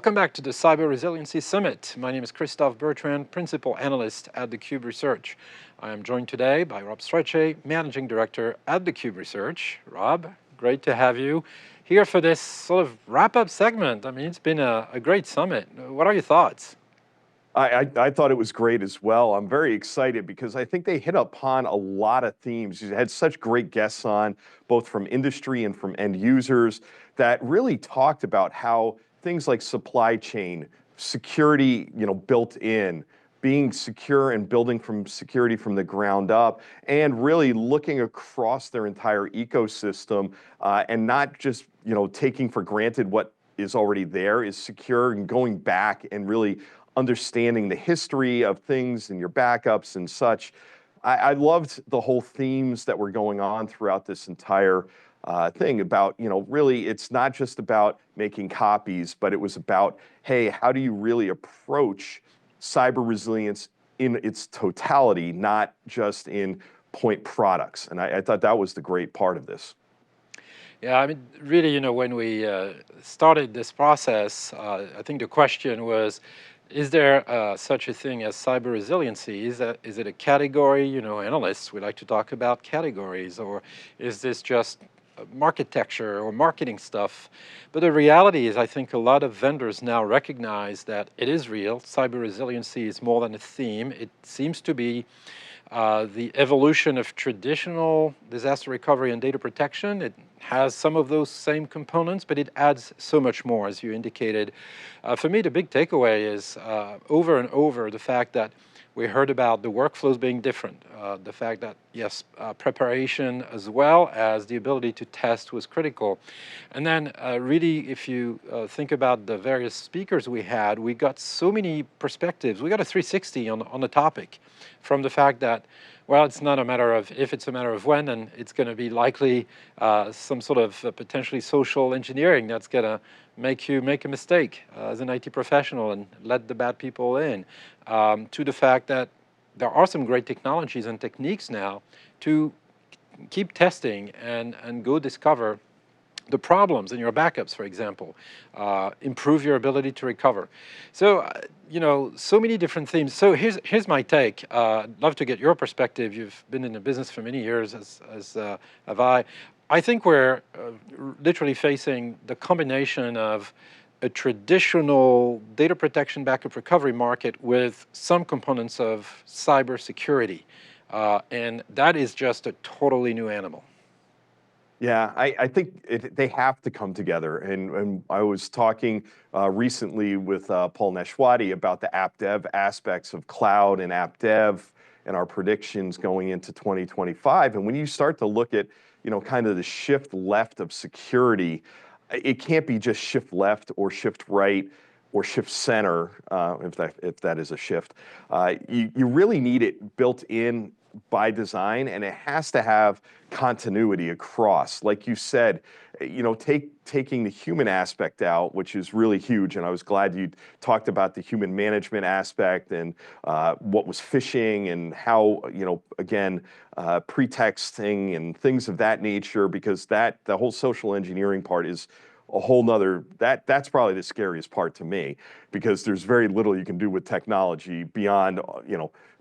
Welcome back to the Cyber Resiliency Summit. My name is Christophe, Bertrand, Principal Analyst at theCUBE Research. I am joined today by Rob Strechay, Managing Director at theCUBE Research. Rob, great to have you here for this sort of wrap-up segment. I mean, it's been a great summit. What are your thoughts? I thought it was great as well. I'm very excited because I think they hit upon a lot of themes. You had such great guests on, both from industry and from end users, that really talked about how things like supply chain, security, built in, being secure and building from security from the ground up, and really looking across their entire ecosystem and not just taking for granted what is already there is secure, and going back and really understanding the history of things and your backups and such. I loved the whole themes that were going on throughout this entire thing about, really it's not just about making copies, but it was about, hey, how do you really approach cyber resilience in its totality, not just in point products? And I thought that was the great part of this. Yeah, I mean, really, when we started this process, I think the question was, is there such a thing as cyber resiliency? Is it a category? Analysts, we like to talk about categories, or is this just architecture or marketing stuff? But the reality is, I think a lot of vendors now recognize that it is real. Cyber resiliency is more than a theme. It seems to be the evolution of traditional disaster recovery and data protection. It has some of those same components, but it adds so much more, as you indicated. For me, the big takeaway is over and over the fact that we heard about the workflows being different, the fact that, yes, preparation as well as the ability to test was critical. And then really, if you think about the various speakers we had, we got so many perspectives. We got a 360 on the topic, from the fact that, well, it's not a matter of if, it's a matter of when, and it's going to be likely some sort of potentially social engineering that's going to make you make a mistake as an IT professional and let the bad people in, to the fact that there are some great technologies and techniques now to keep testing and go discover the problems in your backups, for example, improve your ability to recover. So, so many different themes. So here's my take. I'd love to get your perspective. You've been in the business for many years, as have I. I think we're literally facing the combination of a traditional data protection backup recovery market with some components of cybersecurity. And that is just a totally new animal. Yeah, I think they have to come together. And I was talking recently with Paul Neshwati about the app dev aspects of cloud and app dev and our predictions going into 2025. And when you start to look at, kind of the shift left of security, it can't be just shift left or shift right or shift center, if that is a shift. You really need it built in by design, and it has to have continuity across. Like you said, taking the human aspect out, which is really huge, and I was glad you talked about the human management aspect and what was phishing and how, again, pretexting and things of that nature, because the whole social engineering part is a whole nother, that's probably the scariest part to me, because there's very little you can do with technology beyond,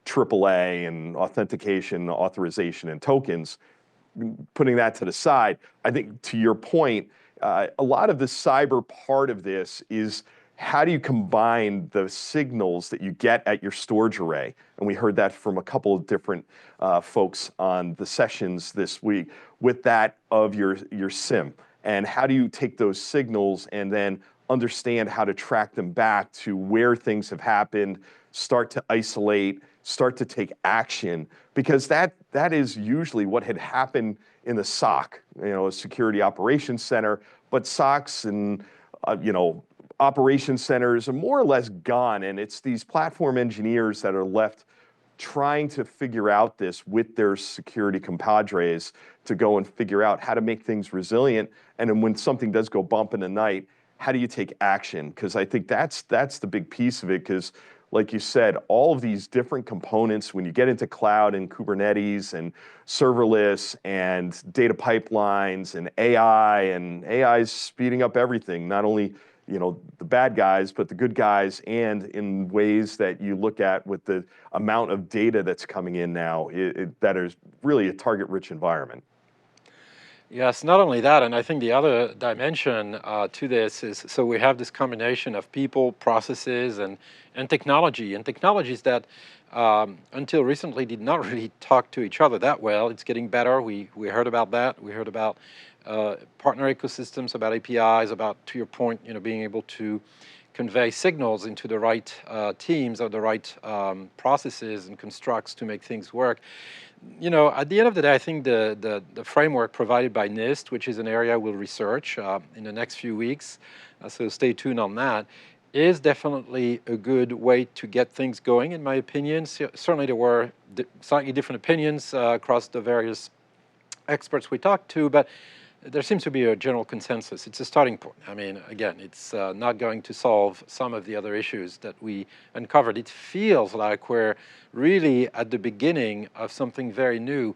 AAA and authentication, authorization, and tokens. Putting that to the side, I think to your point, a lot of the cyber part of this is how do you combine the signals that you get at your storage array? And we heard that from a couple of different folks on the sessions this week with that of your SIM. And how do you take those signals and then understand how to track them back to where things have happened, start to isolate, start to take action, because that is usually what had happened in the SOC, a security operations center, but SOCs and, operations centers are more or less gone, and it's these platform engineers that are left trying to figure out this with their security compadres to go and figure out how to make things resilient, and then when something does go bump in the night, how do you take action? Because I think that's the big piece of it, because like you said, all of these different components, when you get into cloud and Kubernetes and serverless and data pipelines and AI is speeding up everything, not only the bad guys, but the good guys, and in ways that you look at with the amount of data that's coming in now, that is really a target-rich environment. Yes, not only that, and I think the other dimension to this is, so we have this combination of people, processes, and technology, and technologies that until recently did not really talk to each other that well. It's getting better. We heard about that. We heard about partner ecosystems, about APIs, about, to your point, being able to convey signals into the right teams or the right processes and constructs to make things work. At the end of the day, I think the framework provided by NIST, which is an area we'll research in the next few weeks, so stay tuned on that, is definitely a good way to get things going, in my opinion. Certainly there were slightly different opinions across the various experts we talked to, but there seems to be a general consensus. It's a starting point. I mean, again, it's not going to solve some of the other issues that we uncovered. It feels like we're really at the beginning of something very new,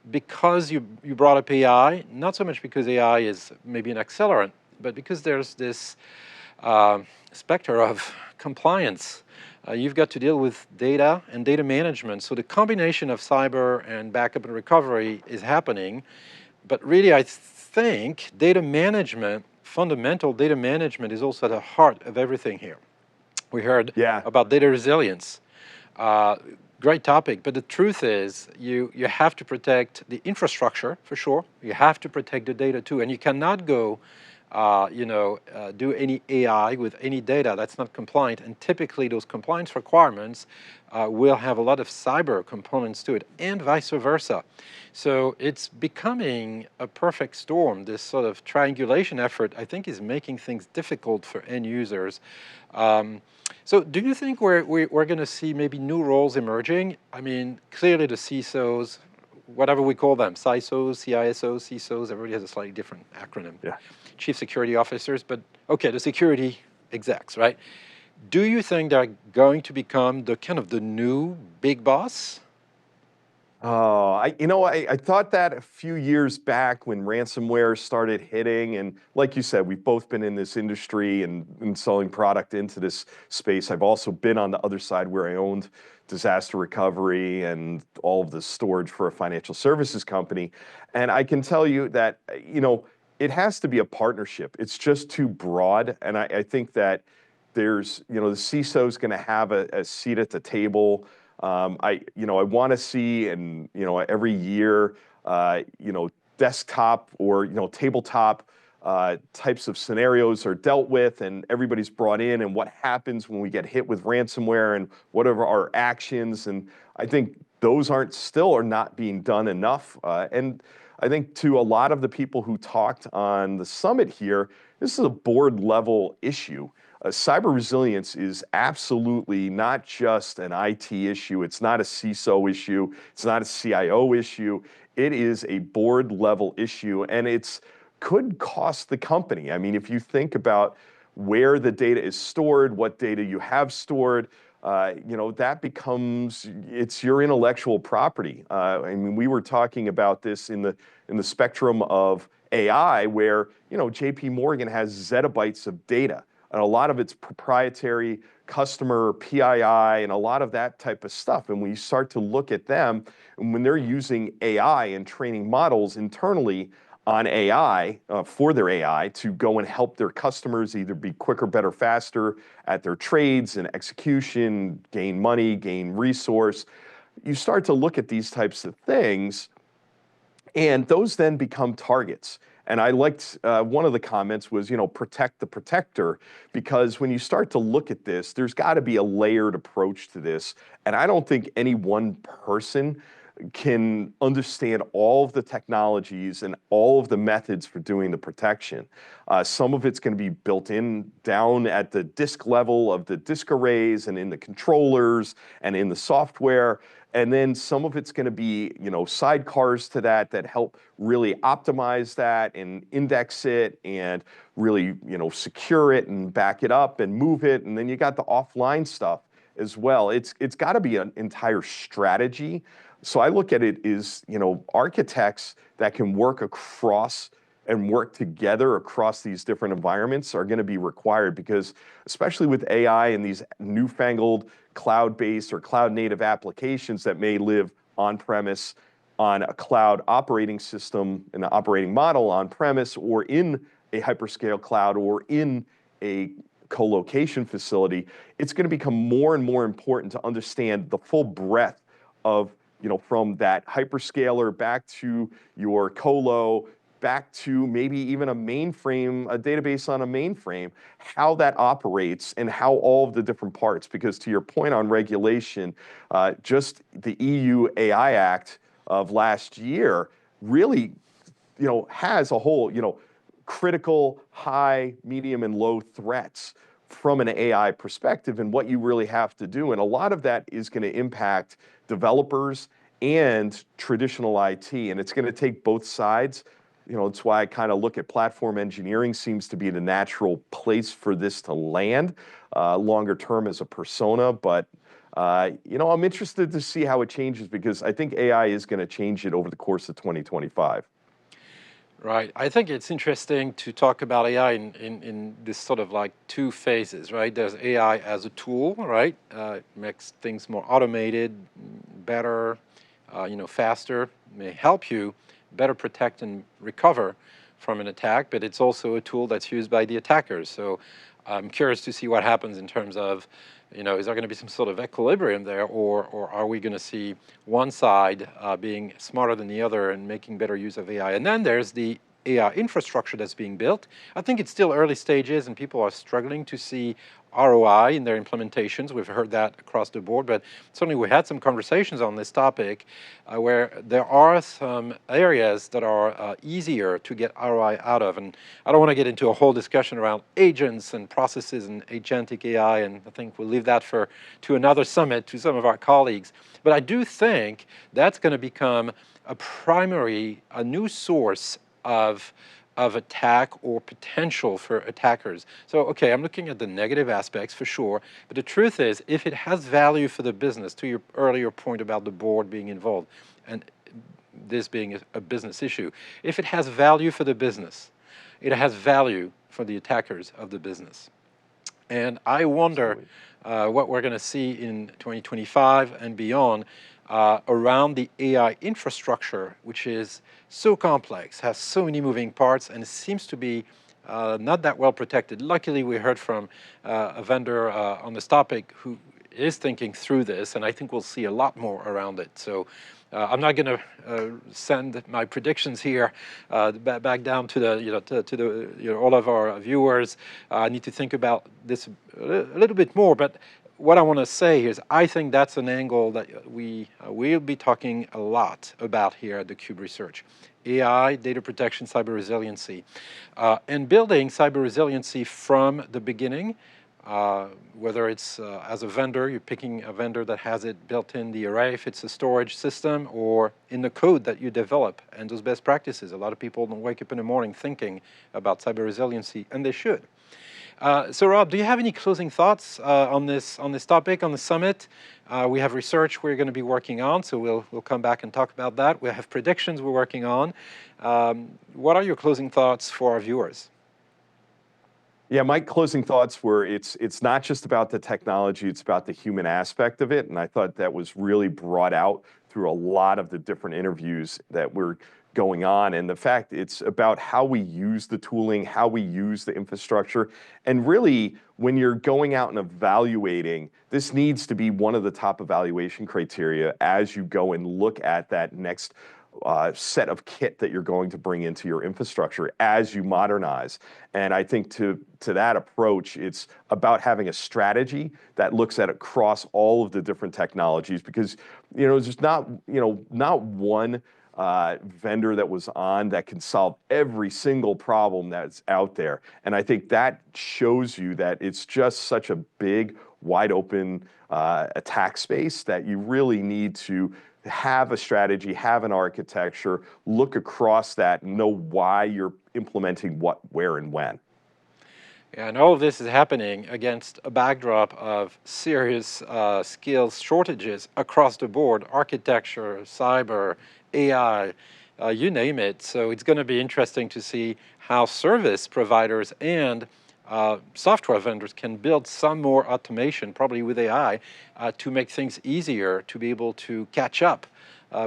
because you brought up AI, not so much because AI is maybe an accelerant, but because there's this specter of compliance. You've got to deal with data and data management. So the combination of cyber and backup and recovery is happening. But really, I think data management, fundamental data management, is also at the heart of everything here. We heard about data resilience. Great topic, but the truth is you have to protect the infrastructure, for sure. You have to protect the data too, and you cannot go do any AI with any data that's not compliant, and typically those compliance requirements will have a lot of cyber components to it, and vice versa. So it's becoming a perfect storm. This sort of triangulation effort, I think, is making things difficult for end users. So do you think we're going to see maybe new roles emerging? I mean, clearly the CISOs, whatever we call them, CISOs, CISOs, CISOs, everybody has a slightly different acronym. Yeah. Chief security officers, but okay, the security execs, right? Do you think they're going to become the kind of the new big boss? Oh, I thought that a few years back when ransomware started hitting, and like you said, we've both been in this industry and selling product into this space. I've also been on the other side where I owned disaster recovery and all of the storage for a financial services company. And I can tell you that, it has to be a partnership. It's just too broad. And I think that there's, the CISO is going to have a seat at the table. I want to see, and every year, desktop or tabletop types of scenarios are dealt with, and everybody's brought in, and what happens when we get hit with ransomware, and what are our actions. And I think those are not being done enough. And I think to a lot of the people who talked on the summit here, this is a board level issue. Cyber resilience is absolutely not just an IT issue. It's not a CISO issue. It's not a CIO issue. It is a board level issue, and it could cost the company. I mean, if you think about where the data is stored, what data you have stored, that becomes, it's your intellectual property. I mean, we were talking about this in the spectrum of AI, where JP Morgan has zettabytes of data, and a lot of it's proprietary customer PII and a lot of that type of stuff. And when you start to look at them, and when they're using AI and training models internally on AI, for their AI, to go and help their customers either be quicker, better, faster at their trades and execution, gain money, gain resource, you start to look at these types of things, and those then become targets. And I liked one of the comments was, protect the protector, because when you start to look at this, there's got to be a layered approach to this. And I don't think any one person can understand all of the technologies and all of the methods for doing the protection. Some of it's going to be built in down at the disk level of the disk arrays and in the controllers and in the software. And then some of it's going to be, sidecars to that help really optimize that and index it and really, secure it and back it up and move it. And then you got the offline stuff as well. It's got to be an entire strategy. So I look at it as, architects that can work across and work together across these different environments are going to be required, because especially with AI and these newfangled cloud-based or cloud-native applications that may live on-premise on a cloud operating system, an operating model on-premise, or in a hyperscale cloud, or in a co-location facility, it's going to become more and more important to understand the full breadth of, from that hyperscaler back to your colo, back to maybe even a mainframe, a database on a mainframe, how that operates and how all of the different parts. Because to your point on regulation, just the EU AI Act of last year really, has a whole, critical, high, medium, and low threats from an AI perspective and what you really have to do. And a lot of that is going to impact developers and traditional IT, and it's going to take both sides. It's why I kind of look at platform engineering seems to be the natural place for this to land longer term as a persona. But I'm interested to see how it changes, because I think AI is going to change it over the course of 2025. Right. I think it's interesting to talk about AI in this sort of like two phases, right? There's AI as a tool, right? It makes things more automated, better, faster, may help you better protect and recover from an attack, but it's also a tool that's used by the attackers. So I'm curious to see what happens in terms of, is there going to be some sort of equilibrium there, or are we going to see one side being smarter than the other and making better use of AI? And then there's the AI infrastructure that's being built. I think it's still early stages and people are struggling to see ROI in their implementations. We've heard that across the board, but certainly we had some conversations on this topic where there are some areas that are easier to get ROI out of. And I don't want to get into a whole discussion around agents and processes and agentic AI, and I think we'll leave that to another summit, to some of our colleagues. But I do think that's going to become a new source of attack or potential for attackers. So, okay, I'm looking at the negative aspects for sure, but the truth is, if it has value for the business, to your earlier point about the board being involved, and this being a business issue, if it has value for the business, it has value for the attackers of the business. And I wonder what we're going to see in 2025 and beyond around the AI infrastructure, which is so complex, has so many moving parts, and it seems to be not that well protected. Luckily, we heard from a vendor on this topic who is thinking through this, and I think we'll see a lot more around it. So I'm not going to send my predictions here back down to the all of our viewers. I need to think about this a little bit more, but what I want to say is I think that's an angle that we will be talking a lot about here at theCUBE Research. AI, data protection, cyber resiliency, and building cyber resiliency from the beginning, whether it's as a vendor, you're picking a vendor that has it built in the array, if it's a storage system, or in the code that you develop, and those best practices. A lot of people don't wake up in the morning thinking about cyber resiliency, and they should. So Rob, do you have any closing thoughts on this topic, on the summit? We have research we're going to be working on, so we'll come back and talk about that. We have predictions we're working on. What are your closing thoughts for our viewers? Yeah, my closing thoughts were it's not just about the technology, it's about the human aspect of it. And I thought that was really brought out through a lot of the different interviews that were going on. And the fact it's about how we use the tooling, how we use the infrastructure. And really, when you're going out and evaluating, this needs to be one of the top evaluation criteria as you go and look at that next set of kit that you're going to bring into your infrastructure as you modernize. And I think to that approach, it's about having a strategy that looks at across all of the different technologies, because there's not one vendor that was on that can solve every single problem that's out there. And I think that shows you that it's just such a big, wide open attack space that you really need to have a strategy, have an architecture, look across that, know why you're implementing what, where, and when. Yeah, and all of this is happening against a backdrop of serious skills shortages across the board: architecture, cyber, AI, you name it. So it's going to be interesting to see how service providers and software vendors can build some more automation, probably with AI, to make things easier to be able to catch up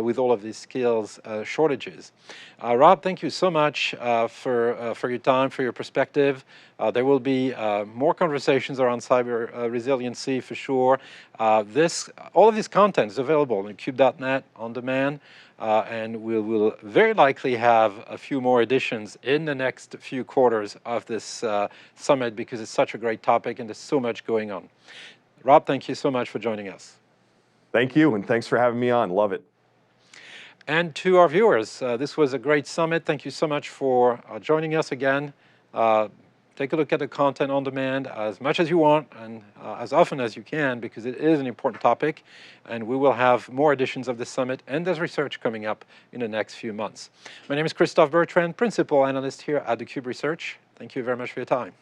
with all of these skills shortages. Rob, thank you so much for your time, for your perspective. There will be more conversations around cyber resiliency for sure. All of this content is available on CUBE.net on demand. And we will very likely have a few more editions in the next few quarters of this summit because it's such a great topic and there's so much going on. Rob, thank you so much for joining us. Thank you, and thanks for having me on. Love it. And to our viewers, this was a great summit. Thank you so much for joining us again. Take a look at the content on demand as much as you want and as often as you can because it is an important topic, and we will have more editions of this summit, and there's research coming up in the next few months. My name is Christophe, Bertrand, Principal Analyst here at theCUBE Research. Thank you very much for your time.